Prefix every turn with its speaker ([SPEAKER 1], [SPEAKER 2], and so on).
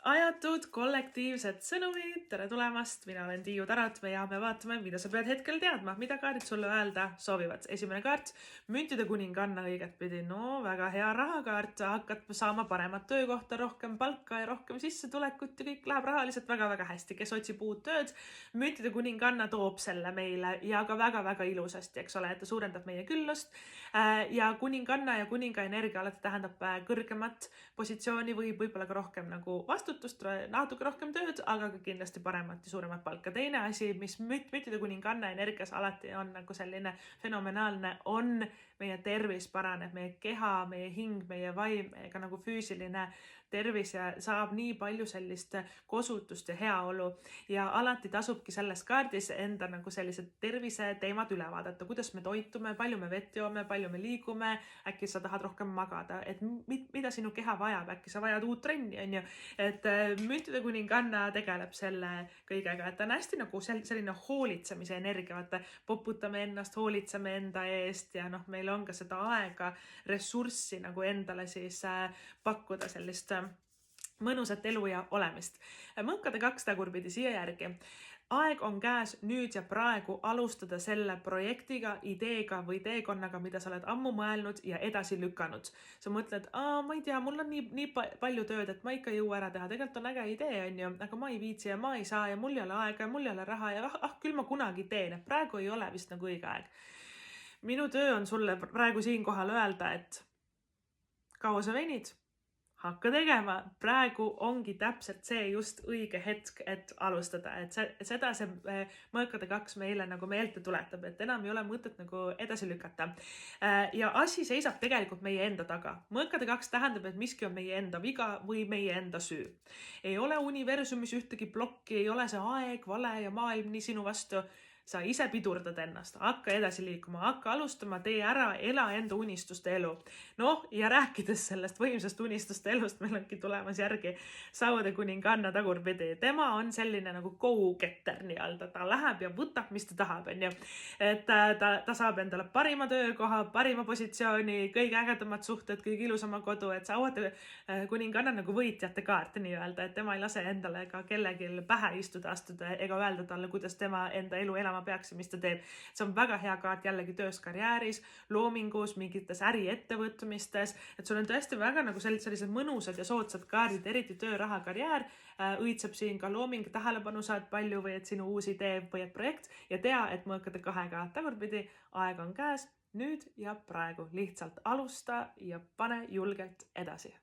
[SPEAKER 1] Ajatud kollektiivsed sõnumid, tere tulemast, mina olen Tiiu Tarat ja me vaatame, mida sa pead hetkel teadma, mida kaardid sulle öelda soovivad. Esimene kaart, müntide kuninganna õiget pidi, no väga hea rahakaart, hakkad saama paremat töökohta, rohkem palka ja rohkem sissetulekut ja kõik läheb rahaliselt väga-väga hästi. Kes otsib uut tööd, müntide kuninganna toob selle meile ja ka väga-väga ilusasti, eks ole, et ta suurendab meie küllust ja kuninganna ja kuninga energia alati tähendab kõrgemat positsiooni või võib-olla ka rohkem nagu vastutust, natuke rohkem tööd, aga ka kindlasti paremat ja suuremat palka. Teine asi, mis müntide kuninganna energias alati on nagu selline fenomenaalne, on meie tervis paraneb, meie keha, meie hing, meie vaim, ka nagu füüsiline tervis ja saab nii palju sellist kosutust ja heaolu ja alati tasubki selles kaardis enda nagu sellised tervise teemad üle vaadata, kuidas me toitume, palju me vett joome, palju me liigume, äkki sa tahad rohkem magada, et mida sinu keha vajab, äkki sa vajad uut trenni, on ju, et müntide kuninganna tegeleb selle kõigega, et ta on hästi nagu selline hoolitsemise energia, vaata, poputame ennast, hoolitseme enda eest ja noh, meil on ka seda aega, ressurssi nagu endale siis pakkuda sellist mõnusat elu ja olemist. Mõnkade 2 tagurpidi siia järgi. Aeg on käes nüüd ja praegu alustada selle projektiga, ideega või teekonnaga, mida sa oled ammu mõelnud ja edasi lükanud. Sa mõtled, ma ei tea, mul on nii palju tööd, et ma ikka ei jõua ära teha. Tegelikult on äge idee, on ju, aga ma ei viitsi ja ma ei saa ja mul ei ole aega ja mul ei ole raha ja küll ma kunagi teen, et praegu ei ole vist nagu õige aeg. Minu töö on sulle praegu siinkohal öelda, et kaua sa venid? Hakka tegema, praegu ongi täpselt see just õige hetk, et alustada, et seda see mõõkade 2 meile nagu meelde tuletab, et enam ei ole mõtet nagu edasi lükata. Ja asi seisab tegelikult meie enda taga. Mõõkade 2 tähendab, et miski on meie enda viga või meie enda süü. Ei ole universumis ühtegi plokki, ei ole see aeg, vale ja maailm nii sinu vastu. Sa ise pidurdad ennast, hakka edasi liikuma, hakka alustama, tee ära, ela enda unistuste elu. Noh, ja rääkides sellest võimsast unistuste elust, meil ongi tulemas järgi sauade kuninganna tagurpidi. Tema on selline nagu go-getter nii-öelda, ta läheb ja võtab, mis ta tahab, on ju. Et ta saab endale parima töökoha, parima positsiooni, kõige ägedamad suhted, kõige ilusama kodu, et sauade kuninganna nagu võitjate kaart nii-öelda, et tema ei lase endale ka kellelgi pähe istuda, astuda ega öelda talle, kuidas tema enda elu elama peaks ja mis ta teeb. See on väga hea kaart jällegi töös, karjääris, loomingus, mingites äriettevõtmistes, et sul on tõesti väga nagu sellised mõnusad ja soodsad kaardid, eriti töö, raha, karjäär, õitseb siin ka looming, tähelepanu saad palju või et sinu uus idee või et projekt ja tea, et mõõkade 2 tagurpidi aeg on käes nüüd ja praegu lihtsalt alusta ja pane julgelt edasi.